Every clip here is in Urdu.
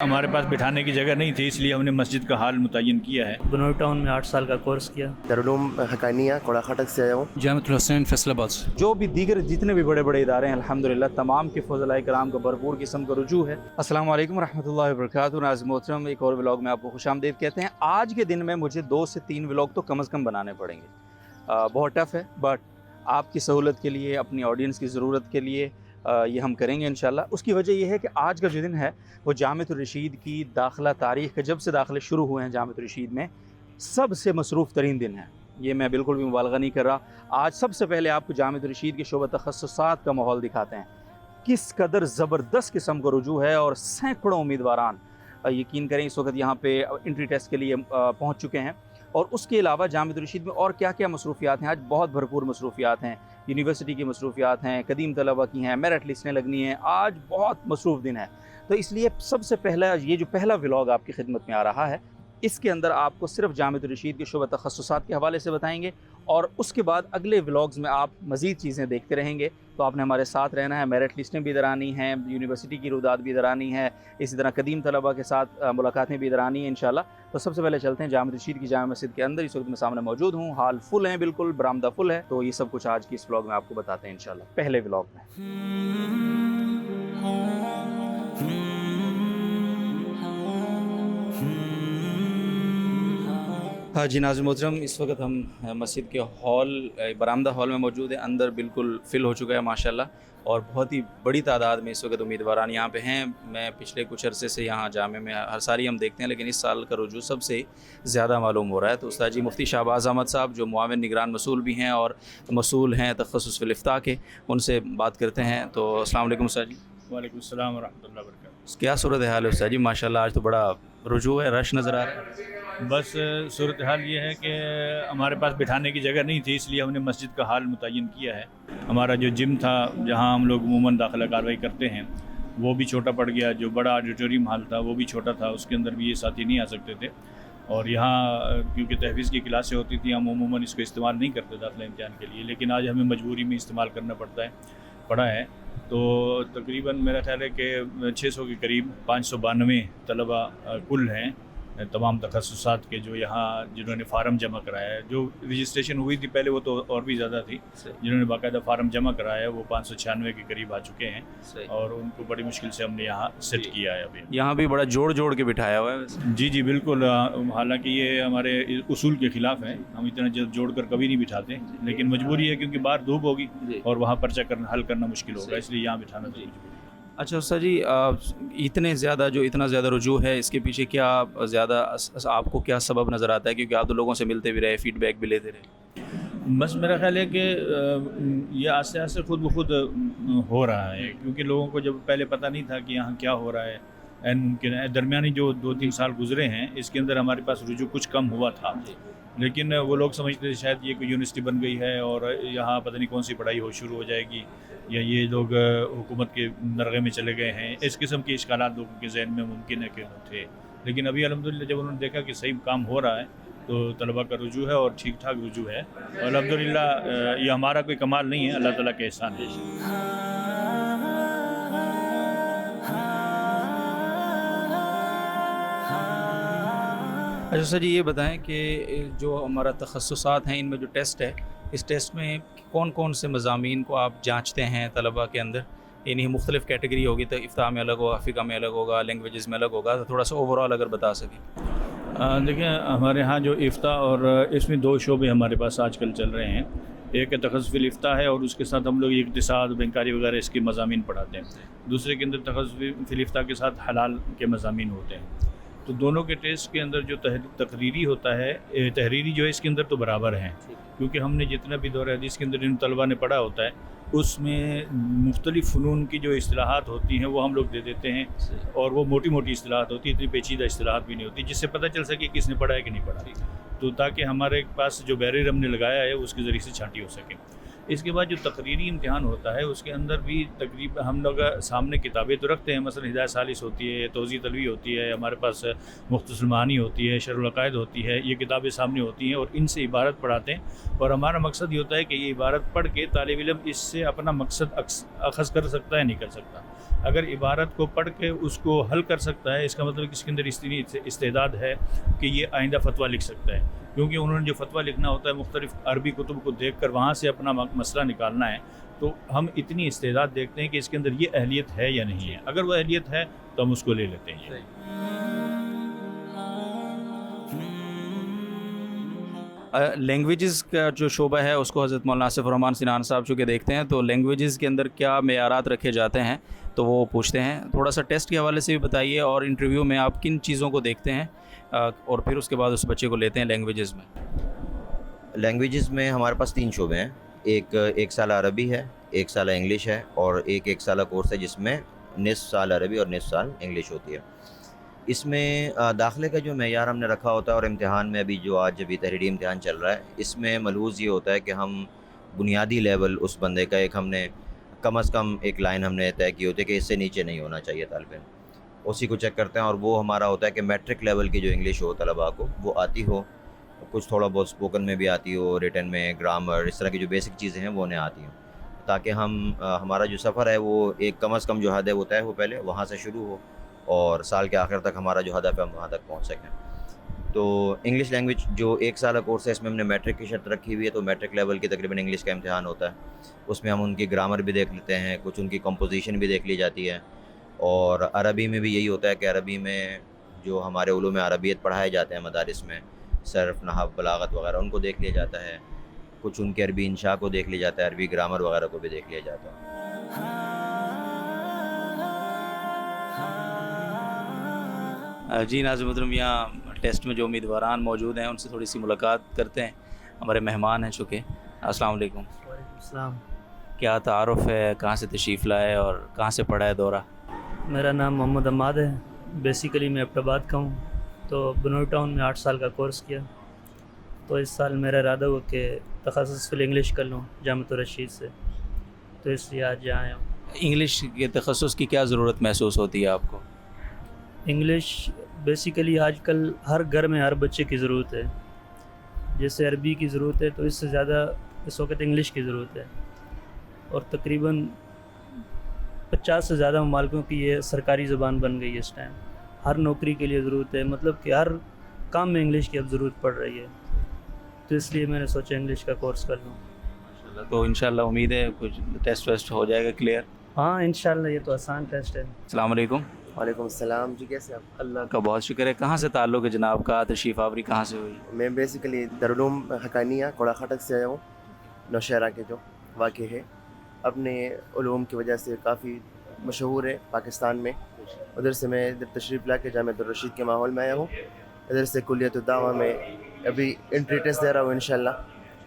ہمارے پاس بٹھانے کی جگہ نہیں تھی، اس لیے ہم نے مسجد کا حال متعین کیا ہے۔ بنور ٹاؤن میں 8 سال کا کورس کیا۔ دارالعلوم حقانیہ کوڑا خٹک سے آیا ہوں۔ جامعۃ الحسین فیصل آباد سے۔ جو بھی دیگر جتنے بھی بڑے بڑے ادارے ہیں الحمدللہ تمام کے فضلاء کرام کا بھرپور قسم کا رجوع ہے۔ السلام علیکم ورحمۃ اللہ وبرکاتہ۔ ناظرین محترم، ایک اور ولاگ میں آپ کو خوش آمدید کہتے ہیں۔ آج کے دن میں مجھے 2 سے 3 ولاگ تو کم از کم بنانے پڑیں گے، بہت ٹف ہے، بٹ آپ کی سہولت کے لیے، اپنی آڈینس کی ضرورت کے لیے یہ ہم کریں گے انشاءاللہ۔ اس کی وجہ یہ ہے کہ آج کا جو دن ہے وہ جامعۃ الرشید کی داخلہ تاریخ کا، جب سے داخلے شروع ہوئے ہیں جامعۃ الرشید میں، سب سے مصروف ترین دن ہے۔ یہ میں بالکل بھی مبالغہ نہیں کر رہا۔ آج سب سے پہلے آپ کو جامعۃ الرشید کے شعبہ تخصصات کا ماحول دکھاتے ہیں، کس قدر زبردست قسم کا رجوع ہے اور سینکڑوں امیدواران یقین کریں اس وقت یہاں پہ انٹری ٹیسٹ کے لیے پہنچ چکے ہیں۔ اور اس کے علاوہ جامعۃ الرشید میں اور کیا کیا مصروفیات ہیں؟ آج بہت بھرپور مصروفیات ہیں، یونیورسٹی کی مصروفیات ہیں، قدیم طلبہ کی ہیں، میرٹ لسٹیں لگنی ہیں، آج بہت مصروف دن ہے۔ تو اس لیے سب سے پہلا یہ جو پہلا ولاگ آپ کی خدمت میں آ رہا ہے، اس کے اندر آپ کو صرف جامعۃ الرشید کے شعبہ تخصصات کے حوالے سے بتائیں گے، اور اس کے بعد اگلے ولاگز میں آپ مزید چیزیں دیکھتے رہیں گے۔ تو آپ نے ہمارے ساتھ رہنا ہے، میرٹ لسٹیں بھی ادھر آنی ہیں، یونیورسٹی کی روداد بھی ادھر آنی ہے، اسی طرح قدیم طلبہ کے ساتھ ملاقاتیں بھی ادھر آنی ہیں انشاءاللہ۔ تو سب سے پہلے چلتے ہیں جامعۃ الرشید کی جامع مسجد کے اندر۔ اس وقت میں سامنے موجود ہوں، ہال فل ہیں، بالکل برآمدہ فل ہے۔ تو یہ سب کچھ آج کی اس ولاگ میں آپ کو بتاتے ہیں انشاءاللہ، پہلے ولاگ میں۔ ہاں جی ناظرین محترم، اس وقت ہم مسجد کے ہال، برآمدہ ہال میں موجود ہیں۔ اندر بالکل فل ہو چکا ہے ماشاءاللہ، اور بہت ہی بڑی تعداد میں اس وقت امیدواران یہاں پہ ہیں۔ میں پچھلے کچھ عرصے سے یہاں جامع میں ہر سال ہی ہم دیکھتے ہیں، لیکن اس سال کا رجوع سب سے زیادہ معلوم ہو رہا ہے۔ تو استاد جی مفتی شہباز احمد صاحب، جو معاون نگران مسئول بھی ہیں اور مسئول ہیں تخصص فی الافتاء کے، ان سے بات کرتے ہیں۔ تو السلام علیکم استاد جی۔ وعلیکم السلام ورحمۃ اللہ وبرکاتہ۔ کیا صورت حال ہے استاد جی؟ ماشاءاللہ آج تو بڑا رجوع ہے، رش نظر آ رہا ہے۔ بس صورتحال یہ ہے کہ ہمارے پاس بٹھانے کی جگہ نہیں تھی، اس لیے ہم نے مسجد کا حال متعین کیا ہے۔ ہمارا جو جم تھا جہاں ہم لوگ عموماً داخلہ کاروائی کرتے ہیں، وہ بھی چھوٹا پڑ گیا۔ جو بڑا آڈیٹوریم حال تھا وہ بھی چھوٹا تھا، اس کے اندر بھی یہ ساتھی نہیں آ سکتے تھے۔ اور یہاں کیونکہ تحفیظ کی کلاسیں ہوتی تھیں، ہم عموماً اس کو استعمال نہیں کرتے داخلہ امتحان کے لیے، لیکن آج ہمیں مجبوری میں استعمال کرنا پڑا ہے۔ تو تقریباً میرا خیال ہے کہ 600 کے قریب 592 طلبہ کل ہیں تمام تخصصات کے، جو یہاں جنہوں نے فارم جمع کرایا ہے۔ جو رجسٹریشن ہوئی تھی پہلے وہ تو اور بھی زیادہ تھی، جنہوں نے باقاعدہ فارم جمع کرایا ہے وہ 596 کے قریب آ چکے ہیں، اور ان کو بڑی مشکل سے ہم نے یہاں سیٹ کیا ہے۔ ابھی یہاں بھی بڑا جوڑ کے بٹھایا ہوا ہے۔ جی بالکل، حالانکہ یہ ہمارے اصول کے خلاف ہے، ہم اتنا جلد جوڑ کر کبھی نہیں بٹھاتے، لیکن مجبوری ہے کیونکہ باہر دھوپ ہوگی اور وہاں پرچہ حل کرنا مشکل ہوگا، اس لیے یہاں بٹھانا ضروری ہے۔ اچھا استاد جی، اتنا زیادہ رجوع ہے، اس کے پیچھے کیا زیادہ آپ کو کیا سبب نظر آتا ہے؟ کیونکہ آپ تو لوگوں سے ملتے بھی رہے، فیڈ بیک بھی لیتے رہے۔ بس میرا خیال ہے کہ یہ آہستہ آہستہ خود بخود ہو رہا ہے، کیونکہ لوگوں کو جب پہلے پتہ نہیں تھا کہ یہاں کیا ہو رہا ہے، این ممکن ہے درمیانی جو 2-3 سال گزرے ہیں اس کے اندر ہمارے پاس رجوع کچھ کم ہوا تھا، لیکن وہ لوگ سمجھتے تھے شاید یہ کوئی یونیورسٹی بن گئی ہے اور یہاں پتہ نہیں کون سی پڑھائی شروع ہو جائے گی، یا یہ لوگ حکومت کے نرغے میں چلے گئے ہیں۔ اس قسم کے اشکالات لوگوں کے ذہن میں ممکن ہے کہ تھے، لیکن ابھی الحمدللہ جب انہوں نے دیکھا کہ صحیح کام ہو رہا ہے تو طلبہ کا رجوع ہے اور ٹھیک ٹھاک رجوع ہے، اور الحمدللہ یہ ہمارا کوئی کمال نہیں ہے، اللہ تعالیٰ کے احسان ہے۔ اچھا سر جی، یہ بتائیں کہ جو ہمارا تخصصات ہیں ان میں جو ٹیسٹ ہے، اس ٹیسٹ میں کون کون سے مضامین کو آپ جانچتے ہیں طلبہ کے اندر؟ یعنی مختلف کیٹیگری ہوگی، تو افتاء میں الگ ہوگا، فقہ میں الگ ہوگا، لینگویجز میں الگ ہوگا، تو تھوڑا سا اوورآل اگر بتا سکیں۔ دیکھیں ہمارے ہاں جو افتاء، اور اس میں 2 شعبے ہمارے پاس آج کل چل رہے ہیں، ایک تخصص فی الافتاء ہے اور اس کے ساتھ ہم لوگ اقتصاد، بینکاری وغیرہ اس کے مضامین پڑھاتے ہیں۔ دوسرے کے اندر تخصص فی الافتاء کے ساتھ حلال کے مضامین ہوتے ہیں۔ تو دونوں کے ٹیسٹ کے اندر جو تقریری ہوتا ہے، تحریری جو ہے اس کے اندر تو برابر ہیں، کیونکہ ہم نے جتنا بھی دور حدیث کے اندر ان طلبہ نے پڑھا ہوتا ہے اس میں مختلف فنون کی جو اصطلاحات ہوتی ہیں وہ ہم لوگ دے دیتے ہیں، اور وہ موٹی موٹی اصطلاحات ہوتی ہیں، اتنی پیچیدہ اصطلاحات بھی نہیں ہوتی، جس سے پتہ چل سکے کس نے پڑھا ہے کہ نہیں پڑھا، تو تاکہ ہمارے پاس جو بیریر ہم نے لگایا ہے اس کے ذریعے سے چھانٹی ہو سکے۔ اس کے بعد جو تقریری امتحان ہوتا ہے اس کے اندر بھی تقریباً ہم لوگ سامنے کتابیں تو رکھتے ہیں، مثلا ہدایت سالس ہوتی ہے، توضیح تلوی ہوتی ہے، ہمارے پاس مختصر المعانی ہوتی ہے، شرح العقائد ہوتی ہے، یہ کتابیں سامنے ہوتی ہیں اور ان سے عبارت پڑھاتے ہیں، اور ہمارا مقصد یہ ہوتا ہے کہ یہ عبارت پڑھ کے طالب علم اس سے اپنا مقصد اخذ کر سکتا ہے نہیں کر سکتا۔ اگر عبارت کو پڑھ کے اس کو حل کر سکتا ہے، اس کا مطلب کہ اس کے اندر اتنی استعداد ہے کہ یہ آئندہ فتویٰ لکھ سکتا ہے، کیونکہ انہوں نے جو فتویٰ لکھنا ہوتا ہے مختلف عربی کتب کو دیکھ کر وہاں سے اپنا مسئلہ نکالنا ہے، تو ہم اتنی استعداد دیکھتے ہیں کہ اس کے اندر یہ اہلیت ہے یا نہیں ہے. اگر وہ اہلیت ہے تو ہم اس کو لے لیتے ہیں. لینگویجز کا جو شعبہ ہے اس کو حضرت مولانا آصف الرحمن سنان صاحب چونکہ دیکھتے ہیں، تو لینگویجز کے اندر کیا معیارات رکھے جاتے ہیں تو وہ پوچھتے ہیں. تھوڑا سا ٹیسٹ کے حوالے سے بھی بتائیے، اور انٹرویو میں آپ کن چیزوں کو دیکھتے ہیں اور پھر اس کے بعد اس بچے کو لیتے ہیں لینگویجز میں. لینگویجز میں ہمارے پاس 3 شعبے ہیں. ایک سال عربی ہے، 1 سال انگلش ہے، اور ایک سالہ کورس ہے جس میں نصف سال عربی اور نصف سال انگلش ہوتی ہے. اس میں داخلے کا جو معیار ہم نے رکھا ہوتا ہے، اور امتحان میں ابھی تحریری امتحان چل رہا ہے، اس میں ملحوظ یہ ہوتا ہے کہ ہم بنیادی لیول اس بندے کا ہم نے کم از کم ایک لائن ہم نے طے کی ہوتی ہے کہ اس سے نیچے نہیں ہونا چاہیے طالب علم. اسی کو چیک کرتے ہیں، اور وہ ہمارا ہوتا ہے کہ میٹرک لیول کی جو انگلش ہو طلباء کو وہ آتی ہو، کچھ تھوڑا بہت اسپوکن میں بھی آتی ہو، ریٹن میں، گرامر، اس طرح کی جو بیسک چیزیں ہیں وہ انہیں آتی ہوں، تاکہ ہمارا جو سفر ہے وہ ایک کم از کم جو حد ہے وہ طے ہو، پہلے وہاں سے شروع ہو، اور سال کے آخر تک ہمارا جو ہدف ہے ہم وہاں تک پہنچ سکیں. تو انگلش لینگویج جو 1 سالہ کورس ہے، اس میں ہم نے میٹرک کی شرط رکھی ہوئی ہے، تو میٹرک لیول کی تقریباً انگلش کا امتحان ہوتا ہے. اس میں ہم ان کی گرامر بھی دیکھ لیتے ہیں، کچھ ان کی کمپوزیشن بھی دیکھ لی جاتی ہے. اور عربی میں بھی یہی ہوتا ہے کہ عربی میں جو ہمارے علوم عربیت پڑھائے جاتے ہیں مدارس میں، صرف، نحو، بلاغت وغیرہ، ان کو دیکھ لیا جاتا ہے. کچھ ان کے عربی انشاء کو دیکھ لیا جاتا ہے، عربی گرامر وغیرہ کو بھی دیکھ لیا جاتا ہے. جی ناظرین محترم، یہاں ٹیسٹ میں جو امیدواران موجود ہیں ان سے تھوڑی سی ملاقات کرتے ہیں. ہمارے مہمان ہیں چونکہ. السلام علیکم. وعلیکم السلام. کیا تعارف ہے، کہاں سے تشریف لائے اور کہاں سے پڑھا ہے دورہ؟ میرا نام محمد عماد ہے. بیسیکلی میں ایبٹ آباد کا ہوں، تو بنور ٹاؤن میں 8 سال کا کورس کیا. تو اس سال میرا ارادہ ہوا کہ تخصص فی انگلش کر لوں جامعۃ الرشید سے، تو اس لیے آج یہاں آیا ہوں. انگلش کے تخصص کی کیا ضرورت محسوس ہوتی ہے آپ کو؟ انگلش بیسیکلی آج کل ہر گھر میں ہر بچے کی ضرورت ہے. جیسے عربی کی ضرورت ہے، تو اس سے زیادہ اس وقت انگلش کی ضرورت ہے. اور تقریباً 50 سے زیادہ ممالکوں کی یہ سرکاری زبان بن گئی ہے اس ٹائم. ہر نوکری کے لیے ضرورت ہے، مطلب کہ ہر کام میں انگلش کی اب ضرورت پڑ رہی ہے. تو اس لیے میں نے سوچا انگلش کا کورس کر لوں. تو انشاءاللہ امید ہے کچھ ٹیسٹ ویسٹ ہو جائے گا کلیئر. ہاں انشاءاللہ، یہ تو آسان ٹیسٹ ہے. السلام علیکم. وعلیکم السلام. جی کیسے آپ؟ اللہ کا بہت شکر ہے. کہاں سے تعلق ہے جناب کا؟ تشریف آوری کہاں سے ہوئی؟ میں بیسیکلی دارالعلوم حقانیہ کوڑا خاٹک سے آیا ہوں، نوشہرہ کے جو واقع ہے. اپنے علوم کی وجہ سے کافی مشہور ہے پاکستان میں. ادھر سے میں ادھر تشریف لا کے جامعۃ الرشید کے ماحول میں آیا ہوں. ادھر سے کلیت الدعوہ میں ابھی انٹری ٹیسٹ دے رہا ہوں. انشاءاللہ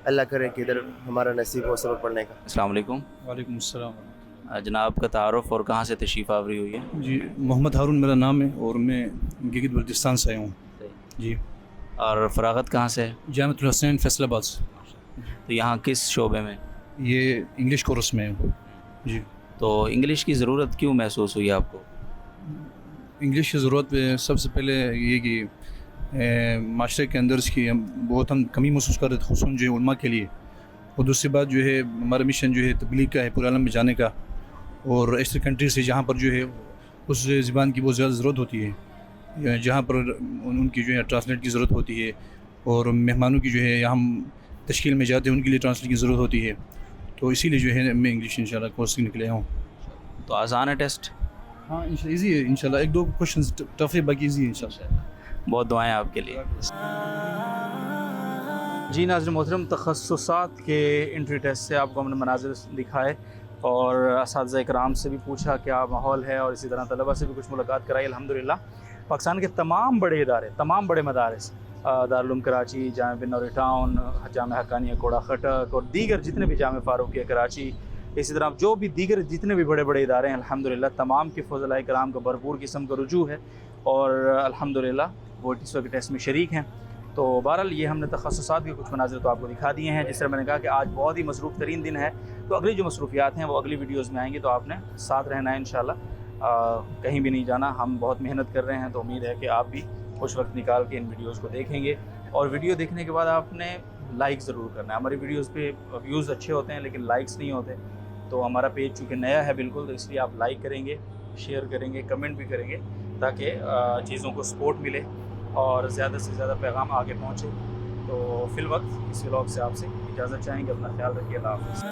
اللہ کرے کہ ادھر ہمارا نصیب ہو سبق پڑھنے کا. السلام علیکم. وعلیکم السلام. جناب کا تعارف اور کہاں سے تشریف آوری ہوئی ہے؟ جی محمد ہارون میرا نام ہے، اور میں گلگت بلتستان سے آیا ہوں. جی. اور فراغت کہاں سے ہے؟ جامعۃ الحسین فیصل آباد سے. تو یہاں کس شعبے میں؟ یہ انگلش کورس میں ہوں. جی. تو انگلش کی ضرورت کیوں محسوس ہوئی آپ کو؟ انگلش کی ضرورت سب سے پہلے یہ کہ معاشرے کے اندر اس کی بہت ہم کمی محسوس کر رہے تھے، خصوصاً جو ہے علماء کے لیے. اور دوسری بات جو ہے ہمارا مشن جو ہے تبلیغ کا ہے، پورے عالم میں جانے کا، اور ایسی کنٹری سے جہاں پر جو ہے اس زبان کی بہت زیادہ ضرورت ہوتی ہے، جہاں پر ان کی جو ہے ٹرانسلیٹ کی ضرورت ہوتی ہے، اور مہمانوں کی جو ہے یہاں ہم تشکیل میں جاتے ہیں ان کے لیے ٹرانسلیٹ کی ضرورت ہوتی ہے. تو اسی لیے جو ہے میں انگلش انشاءاللہ کورس نکلے ہوں. تو آسان ہے ٹیسٹ؟ ہاں انشاءاللہ ایزی ہے. انشاءاللہ 1-2 کوشچنز ٹف ہے، باقی ایزی ہے انشاءاللہ. بہت دعائیں آپ کے لیے. جی ناظرین محترم، تخصصات کے انٹری ٹیسٹ سے آپ کو ہم نے مناظر دکھائے، اور اساتذہ اکرام سے بھی پوچھا کیا ماحول ہے، اور اسی طرح طلبہ سے بھی کچھ ملاقات کرائی. الحمدللہ پاکستان کے تمام بڑے ادارے، تمام بڑے مدارس، دارالعلوم کراچی، جامعہ بنور ٹاؤن، جامعہ حقانیہ کوڑا خٹک، اور دیگر جتنے بھی جامعہ فاروقیہ کراچی، اسی طرح جو بھی دیگر جتنے بھی بڑے بڑے ادارے ہیں، الحمدللہ تمام کے فضلاء کرام کا بھرپور قسم کا رجوع ہے، اور الحمدللہ وہ اس وقت ٹیسٹ میں شریک ہیں. تو بہرحال یہ ہم نے تخصصات کے کچھ مناظر تو آپ کو دکھا دیے ہیں. جس طرح میں نے کہا کہ آج بہت ہی مصروف ترین دن ہے، تو اگلی جو مصروفیات ہیں وہ اگلی ویڈیوز میں آئیں گی، تو آپ نے ساتھ رہنا ہے انشاءاللہ. کہیں بھی نہیں جانا. ہم بہت محنت کر رہے ہیں، تو امید ہے کہ آپ بھی کچھ وقت نکال کے ان ویڈیوز کو دیکھیں گے. اور ویڈیو دیکھنے کے بعد آپ نے لائک ضرور کرنا ہے. ہماری ویڈیوز پہ ویوز اچھے ہوتے ہیں لیکن لائکس نہیں ہوتے. تو ہمارا پیج چونکہ نیا ہے بالکل، تو اس لیے آپ لائک کریں گے شیئر کریں گے, کمنٹ بھی کریں گے, تاکہ چیزوں کو سپورٹ ملے اور زیادہ سے زیادہ پیغام آگے پہنچے. تو فی الوقت اس ولاگ سے آپ سے اجازت چاہیں گے. اپنا خیال رکھیے. اللہ حافظ.